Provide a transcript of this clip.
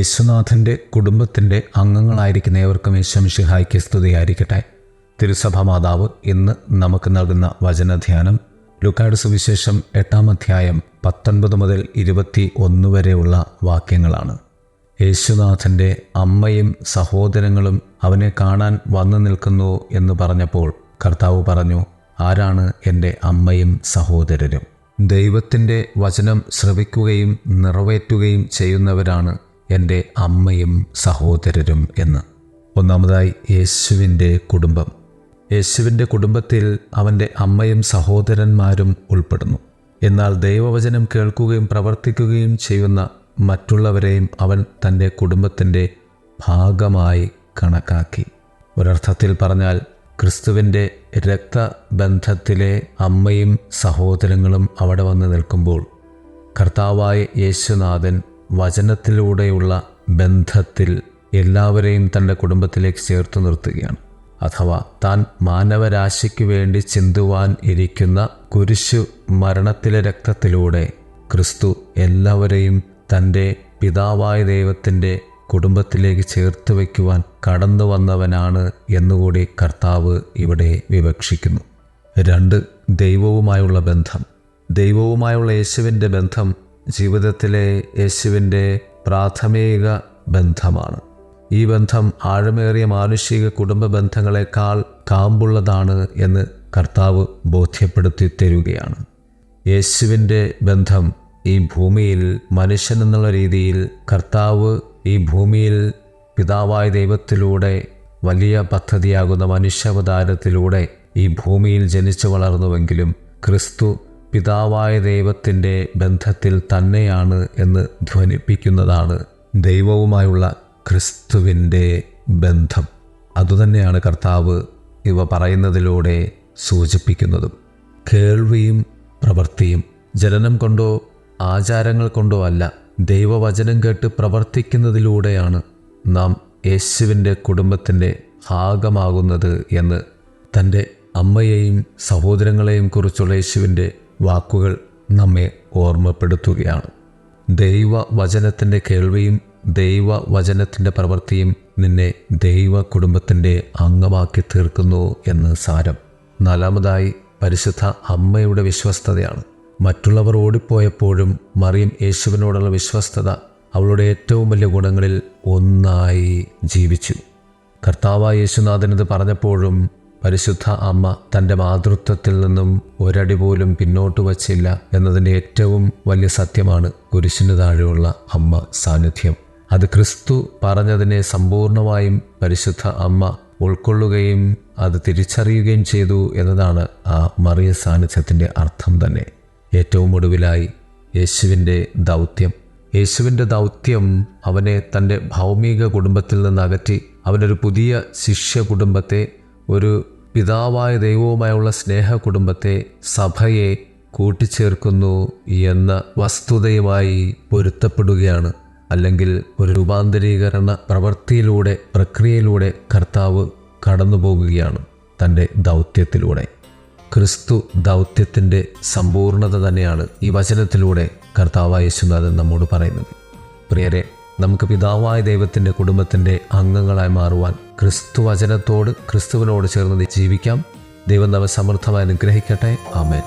യേശുനാഥൻ്റെ കുടുംബത്തിൻ്റെ അംഗങ്ങളായിരിക്കുന്ന ഏവർക്കും യേശുമിശിഹായ്ക്ക് സ്തുതിയായിരിക്കട്ടെ. തിരുസഭ മാതാവ് ഇന്ന് നമുക്ക് നൽകുന്ന വചനധ്യാനം ലൂക്കായുടെ സുവിശേഷം 8-ാം അധ്യായം 19 മുതൽ 21 വരെയുള്ള വാക്യങ്ങളാണ്. യേശുനാഥൻ്റെ അമ്മയും സഹോദരങ്ങളും അവനെ കാണാൻ വന്നു നിൽക്കുന്നു എന്ന് പറഞ്ഞപ്പോൾ കർത്താവ് പറഞ്ഞു, ആരാണ് എൻ്റെ അമ്മയും സഹോദരരും? ദൈവത്തിൻ്റെ വചനം ശ്രവിക്കുകയും നിറവേറ്റുകയും ചെയ്യുന്നവരാണ് എൻ്റെ അമ്മയും സഹോദരരും എന്ന്. ഒന്നാമതായി യേശുവിൻ്റെ കുടുംബം. യേശുവിൻ്റെ കുടുംബത്തിൽ അവൻ്റെ അമ്മയും സഹോദരന്മാരും ഉൾപ്പെടുന്നു. എന്നാൽ ദൈവവചനം കേൾക്കുകയും പ്രവർത്തിക്കുകയും ചെയ്യുന്ന മറ്റുള്ളവരെയും അവൻ തൻ്റെ കുടുംബത്തിൻ്റെ ഭാഗമായി കണക്കാക്കി. ഒരർത്ഥത്തിൽ പറഞ്ഞാൽ ക്രിസ്തുവിൻ്റെ രക്തബന്ധത്തിലെ അമ്മയും സഹോദരങ്ങളും അവിടെ വന്ന് നിൽക്കുമ്പോൾ കർത്താവായ യേശുനാഥൻ വചനത്തിലൂടെയുള്ള ബന്ധത്തിൽ എല്ലാവരെയും തൻ്റെ കുടുംബത്തിലേക്ക് ചേർത്ത് നിർത്തുകയാണ്. അഥവാ താൻ മാനവരാശിക്ക് വേണ്ടി ചിന്തുവാൻ ഇരിക്കുന്ന കുരിശു മരണത്തിലെ രക്തത്തിലൂടെ ക്രിസ്തു എല്ലാവരെയും തൻ്റെ പിതാവായ ദൈവത്തിൻ്റെ കുടുംബത്തിലേക്ക് ചേർത്ത് വയ്ക്കുവാൻ കടന്നു വന്നവനാണ് എന്നുകൂടി കർത്താവ് ഇവിടെ വിവക്ഷിക്കുന്നു. 2. ദൈവവുമായുള്ള ബന്ധം. ദൈവവുമായുള്ള യേശുവിൻ്റെ ബന്ധം ജീവിതത്തിലെ യേശുവിൻ്റെ പ്രാഥമിക ബന്ധമാണ്. ഈ ബന്ധം ആഴമേറിയ മാനുഷിക കുടുംബ ബന്ധങ്ങളെക്കാൾ കാമ്പുള്ളതാണ് എന്ന് കർത്താവ് ബോധ്യപ്പെടുത്തി തരുകയാണ്. യേശുവിൻ്റെ ബന്ധം ഈ ഭൂമിയിൽ മനുഷ്യൻ എന്നുള്ള രീതിയിൽ കർത്താവ് ഈ ഭൂമിയിൽ പിതാവായ ദൈവത്തിലൂടെ വലിയ പദ്ധതിയാകുന്ന മനുഷ്യാവതാരത്തിലൂടെ ഈ ഭൂമിയിൽ ജനിച്ചു വളർന്നുവെങ്കിലും ക്രിസ്തു പിതാവായ ദൈവത്തിൻ്റെ ബന്ധത്തിൽ തന്നെയാണ് എന്ന് ധ്വനിപ്പിക്കുന്നതാണ് ദൈവവുമായുള്ള ക്രിസ്തുവിൻ്റെ ബന്ധം. അതുതന്നെയാണ് കർത്താവ് ഇവ പറയുന്നതിലൂടെ സൂചിപ്പിക്കുന്നതും. കേൾവിയും പ്രവൃത്തിയും ജനനം കൊണ്ടോ ആചാരങ്ങൾ കൊണ്ടോ അല്ല, ദൈവവചനം കേട്ട് പ്രവർത്തിക്കുന്നതിലൂടെയാണ് നാം യേശുവിൻ്റെ കുടുംബത്തിൻ്റെ ഭാഗമാകുന്നത് എന്ന് തൻ്റെ അമ്മയെയും സഹോദരങ്ങളെയും കുറിച്ചുള്ള യേശുവിൻ്റെ വാക്കുകൾ നമ്മെ ഓർമ്മപ്പെടുത്തുകയാണ്. ദൈവവചനത്തിൻ്റെ കേൾവിയും ദൈവവചനത്തിൻ്റെ പ്രവൃത്തിയും നിന്നെ ദൈവ കുടുംബത്തിൻ്റെ അംഗമാക്കി തീർക്കുന്നു എന്ന് സാരം. 4. പരിശുദ്ധ അമ്മയുടെ വിശ്വസ്തതയാണ്. മറ്റുള്ളവർ ഓടിപ്പോയപ്പോഴും മറിയം യേശുവിനോടുള്ള വിശ്വസ്തത അവളുടെ ഏറ്റവും വലിയ ഗുണങ്ങളിൽ ഒന്നായി ജീവിച്ചു. കർത്താവായ യേശുനാഥനിത് പറഞ്ഞപ്പോഴും പരിശുദ്ധ അമ്മ തൻ്റെ മാതൃത്വത്തിൽ നിന്നും ഒരടി പോലും പിന്നോട്ട് വച്ചില്ല എന്നതിൻ്റെ ഏറ്റവും വലിയ സത്യമാണ് കുരിശിന് താഴെയുള്ള അമ്മ സാന്നിധ്യം. അത് ക്രിസ്തു പറഞ്ഞതിനെ സമ്പൂർണമായും പരിശുദ്ധ അമ്മ ഉൾക്കൊള്ളുകയും അത് തിരിച്ചറിയുകയും ചെയ്തു എന്നതാണ് ആ മറിയ സാന്നിധ്യത്തിൻ്റെ അർത്ഥം തന്നെ. ഏറ്റവും ഒടുവിലായി യേശുവിൻ്റെ ദൗത്യം. യേശുവിൻ്റെ ദൗത്യം അവനെ തൻ്റെ ഭൗമിക കുടുംബത്തിൽ നിന്ന് അകറ്റി അവനൊരു പുതിയ ശിഷ്യ കുടുംബത്തെ, ഒരു പിതാവായ ദൈവവുമായുള്ള സ്നേഹ കുടുംബത്തെ, സഭയെ കൂട്ടിച്ചേർക്കുന്നു എന്ന വസ്തുതയുമായി പൊരുത്തപ്പെടുകയാണ്. അല്ലെങ്കിൽ ഒരു രൂപാന്തരീകരണ പ്രക്രിയയിലൂടെ കർത്താവ് കടന്നു പോകുകയാണ് തൻ്റെ ദൗത്യത്തിലൂടെ. ക്രിസ്തു ദൗത്യത്തിൻ്റെ സമ്പൂർണത തന്നെയാണ് ഈ വചനത്തിലൂടെ കർത്താവായ യേശുനാഥൻ നമ്മോട് പറയുന്നത്. പ്രിയരെ, നമുക്ക് പിതാവായ ദൈവത്തിൻ്റെ കുടുംബത്തിൻ്റെ അംഗങ്ങളായി മാറുവാൻ ക്രിസ്തുവിനോട് ചേർന്ന് ജീവിക്കാം. ദൈവം നമ്മെ സമൃദ്ധമായി അനുഗ്രഹിക്കട്ടെ. ആമേൻ.